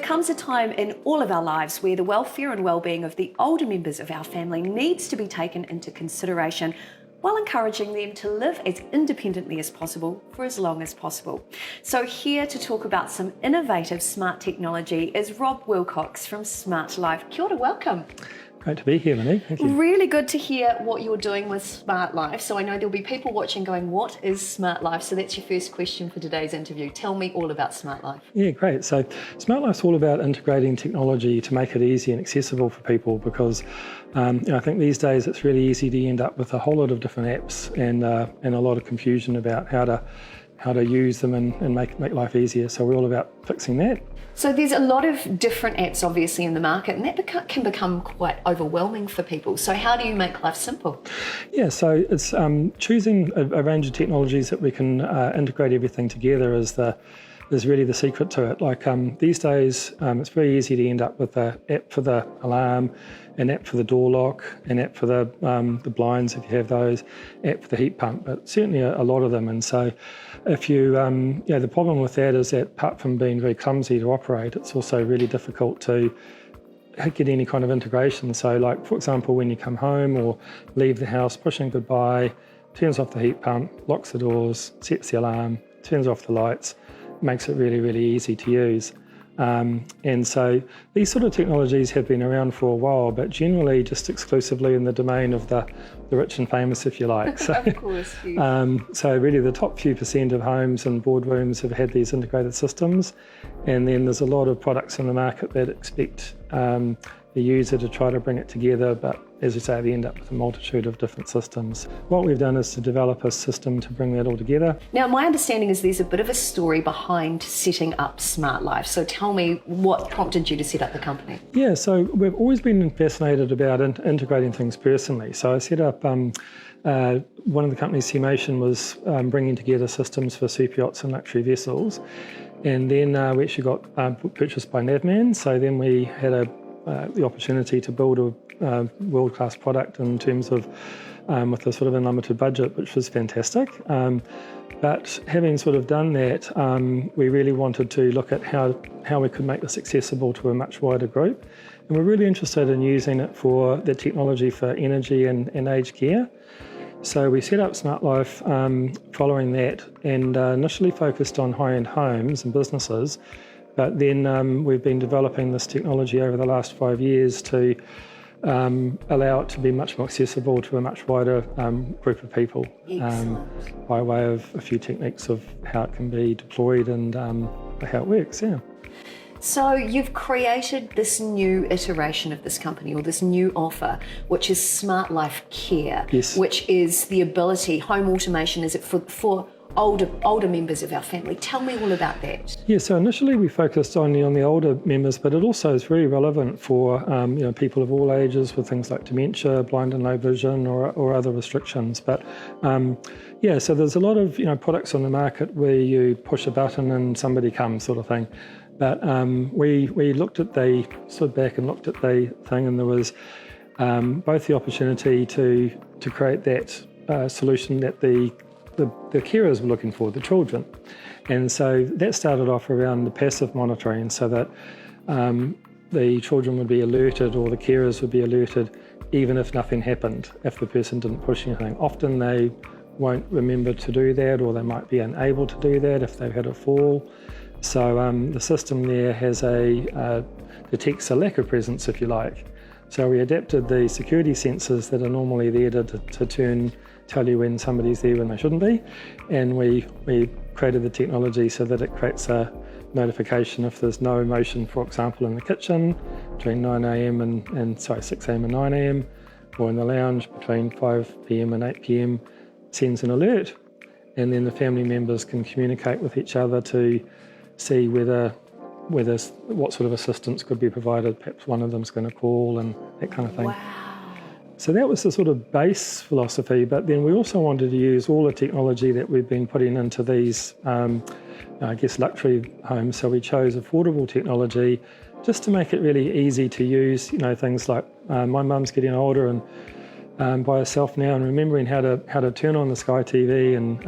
comes a time in all of our lives where the welfare and well-being of the older members of our family needs to be taken into consideration while encouraging them to live as independently as possible for as long as possible. So here to talk about some innovative smart technology is Rob Wilcox from Smartlife. Kia ora, welcome. Great to be here, Monique. Thank you. Really good to hear what you're doing with Smartlife. So I know there'll be people watching going, what is Smartlife? So that's your first question for today's interview. Tell me all about Smartlife. Yeah, great. So Smartlife's all about integrating technology to make it easy and accessible for people because I think these days it's really easy to end up with a whole lot of different apps and a lot of confusion about how to use them and make life easier. So we're all about fixing that. So there's a lot of different apps obviously in the market, and that can become quite overwhelming for people. So how do you make life simple? Yeah, so it's choosing a range of technologies that we can integrate everything together is really the secret to it. Like these days, it's very easy to end up with an app for the alarm, an app for the door lock, an app for the blinds if you have those, app for the heat pump, but certainly a lot of them. And so if you, the problem with that is that apart from being very clumsy to operate, it's also really difficult to get any kind of integration. So like, for example, when you come home or leave the house, pushing goodbye, turns off the heat pump, locks the doors, sets the alarm, turns off the lights, makes it really, really easy to use. And so these sort of technologies have been around for a while, but generally just exclusively in the domain of the rich and famous, if you like. So, of course. Yes. So really the top few % of homes and boardrooms have had these integrated systems. And then there's a lot of products in the market that expect the user to try to bring it together, but as I say, they end up with a multitude of different systems. What we've done is to develop a system to bring that all together. Now, my understanding is there's a bit of a story behind setting up Smartlife. So tell me what prompted you to set up the company. Yeah, so we've always been fascinated about integrating things personally. So I set up, one of the company's mission was bringing together systems for super yachts and luxury vessels. And then we actually got purchased by Navman. So then we had the opportunity to build a world-class product in terms of with a sort of unlimited budget, which was fantastic. But having sort of done that, we really wanted to look at how we could make this accessible to a much wider group. And we're really interested in using it for the technology for energy and aged care. So we set up Smartlife following that and initially focused on high-end homes and businesses. But then we've been developing this technology over the last 5 years to allow it to be much more accessible to a much wider group of people by way of a few techniques of how it can be deployed and how it works, yeah. So you've created this new iteration of this company or this new offer, which is Smartlife Care, yes. Which is the ability, home automation, is it for older members of our family? Tell me all about that. Yeah, so initially we focused only on the older members, but it also is very relevant for people of all ages with things like dementia, blind and low vision, or other restrictions. But so there's a lot of products on the market where you push a button and somebody comes, sort of thing. But we stood back and looked at the thing, and there was both the opportunity to create that solution that the carers were looking for, the children. And so that started off around the passive monitoring so that the children would be alerted or the carers would be alerted even if nothing happened, if the person didn't push anything. Often they won't remember to do that, or they might be unable to do that if they've had a fall. So the system there detects a lack of presence, if you like. So we adapted the security sensors that are normally there to tell you when somebody's there when they shouldn't be, and we created the technology so that it creates a notification if there's no motion, for example, in the kitchen between 9 a.m. and 6 a.m. and 9 a.m, or in the lounge between 5 p.m. and 8 p.m, sends an alert, and then the family members can communicate with each other to see what sort of assistance could be provided. Perhaps one of them's going to call and that kind of thing. Wow. So that was the sort of base philosophy, but then we also wanted to use all the technology that we've been putting into these, luxury homes. So we chose affordable technology just to make it really easy to use. Things like my mum's getting older and by herself now, and remembering how to turn on the Sky TV and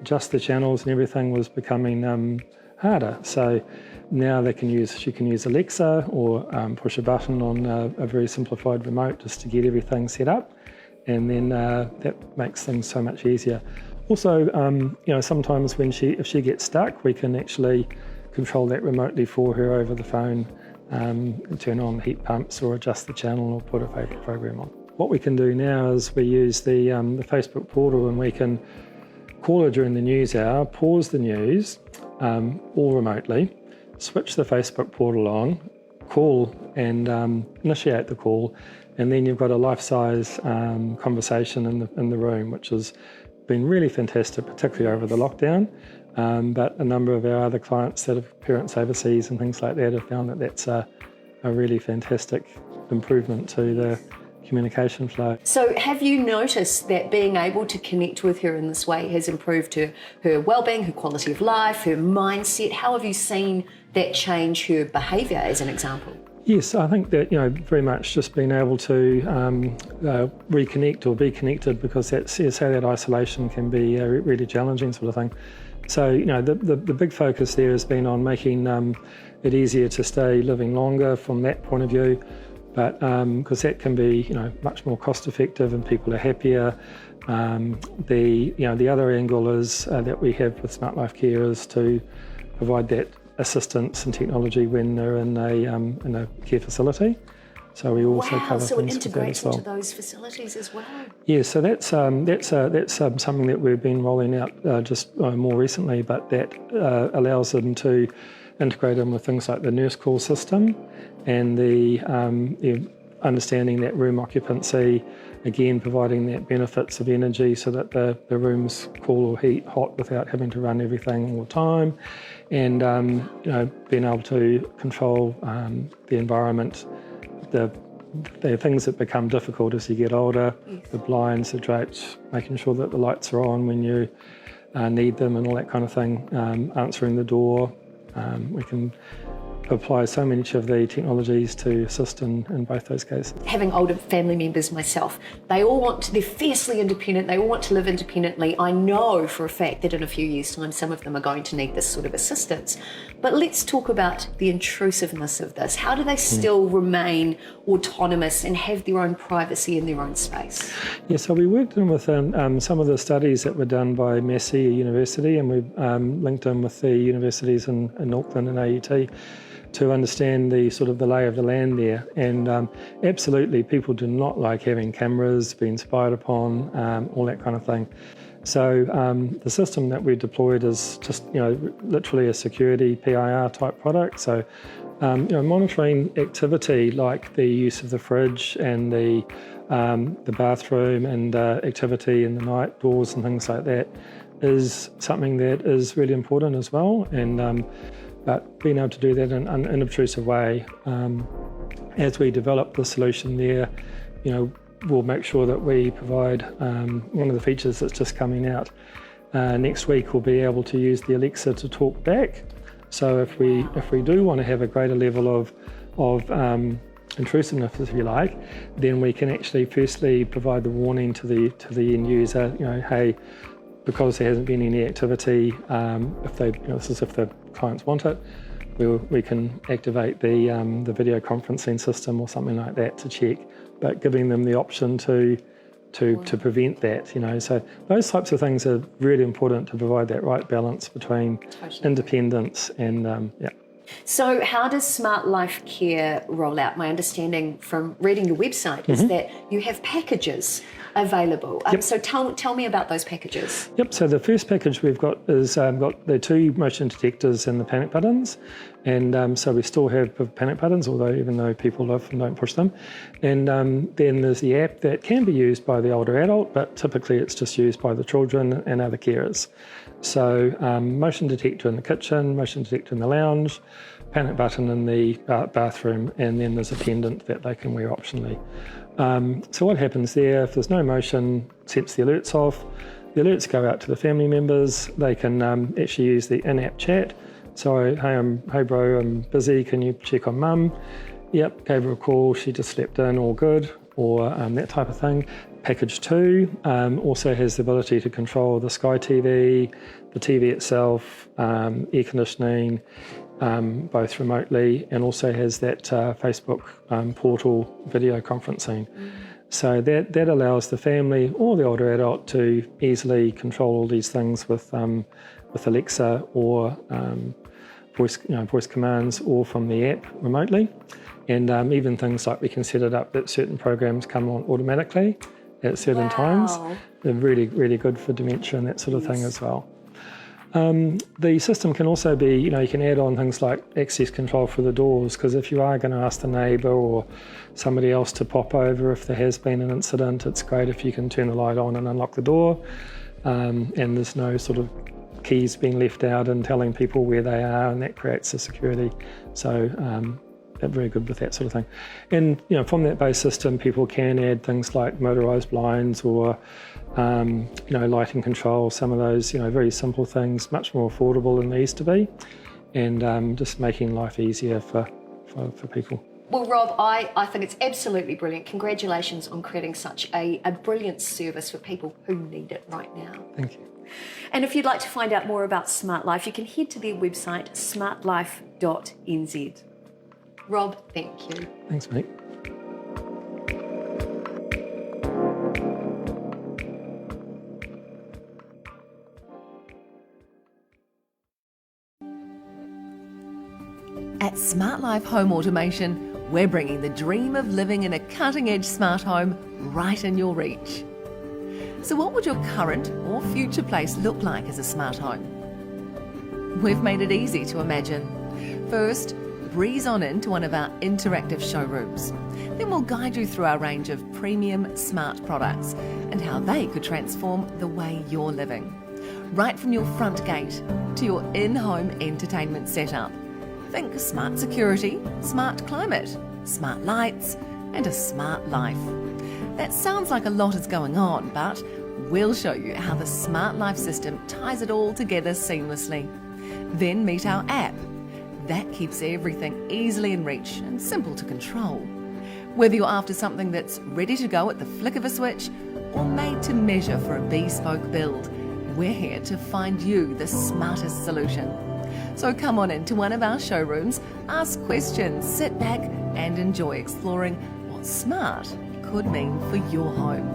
adjust the channels and everything was becoming harder. So now she can use Alexa or push a button on a very simplified remote just to get everything set up, and then that makes things so much easier. Also, sometimes if she gets stuck, we can actually control that remotely for her over the phone, turn on heat pumps or adjust the channel or put a favourite program on. What we can do now is we use the Facebook portal, and we can call her during the news hour, pause the news, all remotely, switch the Facebook portal on, call and initiate the call, and then you've got a life-size conversation in the room, which has been really fantastic, particularly over the lockdown. But a number of our other clients that have parents overseas and things like that have found that that's a really fantastic improvement to the communication flow. So have you noticed that being able to connect with her in this way has improved her well-being, her quality of life, her mindset? How have you seen that change her behaviour, as an example? Yes, I think that, very much just being able to reconnect or be connected, because that isolation can be a really challenging sort of thing. So, the big focus there has been on making it easier to stay living longer from that point of view, but because that can be, much more cost effective and people are happier. The other angle is that we have with Smartlife Care is to provide that assistance and technology when they're in a care facility. So we also cover so things it integrates with that as well. into those facilities as well. Yeah, so that's something that we've been rolling out just more recently, but that allows them to integrate in with things like the nurse call system and the understanding that room occupancy, again providing that benefits of energy so that the rooms cool or heat hot without having to run everything all the time, and being able to control the environment. The things that become difficult as you get older, the blinds, the drapes, making sure that the lights are on when you need them and all that kind of thing, answering the door. We can apply so many of the technologies to assist in both those cases. Having older family members myself, they're fiercely independent, they all want to live independently. I know for a fact that in a few years' time some of them are going to need this sort of assistance. But let's talk about the intrusiveness of this. How do they still remain autonomous and have their own privacy in their own space? Yeah, so we worked in with some of the studies that were done by Massey University, and we've linked in with the universities in Auckland and AUT to understand the sort of the lay of the land there. And absolutely, people do not like having cameras, being spied upon, all that kind of thing. So the system that we deployed is just, literally a security PIR type product. So, monitoring activity like the use of the fridge and the bathroom and activity in the night, doors and things like that is something that is really important as well. And but being able to do that in an unobtrusive way, as we develop the solution there, we'll make sure that we provide one of the features that's just coming out next week. We'll be able to use the Alexa to talk back. So if we do want to have a greater level of intrusiveness, if you like, then we can actually firstly provide the warning to the end user. Hey, because there hasn't been any activity, if the clients want it, we can activate the video conferencing system or something like that to check, but giving them the option to prevent that. So those types of things are really important to provide that right balance between independence and So how does Smartlife Care roll out? My understanding from reading your website is that you have packages available. So tell me about those packages. Yep, so the first package we've got is got the 2 motion detectors and the panic buttons. And so we still have panic buttons, even though people often don't push them. And then there's the app that can be used by the older adult, but typically it's just used by the children and other carers. So motion detector in the kitchen, motion detector in the lounge, panic button in the bathroom, and then there's a pendant that they can wear optionally. So what happens there, if there's no motion, sets the alerts off. The alerts go out to the family members. They can actually use the in-app chat. So, hey bro, I'm busy, can you check on mum? Yep, gave her a call, she just slept in, all good, or that type of thing. Package 2 also has the ability to control the Sky TV, the TV itself, air conditioning, both remotely, and also has that Facebook portal video conferencing. So that allows the family or the older adult to easily control all these things with Alexa or voice commands, or from the app remotely. And even things like we can set it up that certain programs come on automatically at certain times. They're really, really good for dementia and that sort of thing as well. The system can also be, you can add on things like access control for the doors, because if you are going to ask the neighbour or somebody else to pop over if there has been an incident, it's great if you can turn the light on and unlock the door, and there's no sort of keys being left out and telling people where they are, and that creates a security. So they're very good with that sort of thing. And from that base system, people can add things like motorised blinds or lighting control, some of those very simple things, much more affordable than they used to be, and just making life easier for people. Well, Rob, I think it's absolutely brilliant. Congratulations on creating such a brilliant service for people who need it right now. Thank you. And if you'd like to find out more about Smartlife, you can head to their website, smartlife.nz. Rob, thank you. Thanks, mate. At Smartlife Home Automation, we're bringing the dream of living in a cutting-edge smart home right in your reach. So what would your current or future place look like as a smart home? We've made it easy to imagine. First, breeze on into one of our interactive showrooms. Then we'll guide you through our range of premium smart products and how they could transform the way you're living. Right from your front gate to your in-home entertainment setup. Think smart security, smart climate, smart lights, and a smart life. That sounds like a lot is going on, but we'll show you how the Smartlife system ties it all together seamlessly. Then meet our app. That keeps everything easily in reach and simple to control. Whether you're after something that's ready to go at the flick of a switch or made to measure for a bespoke build, we're here to find you the smartest solution. So come on into one of our showrooms, ask questions, sit back and enjoy exploring what smart could mean for your home.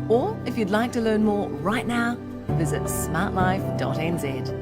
Or if you'd like to learn more right now, visit smartlife.nz.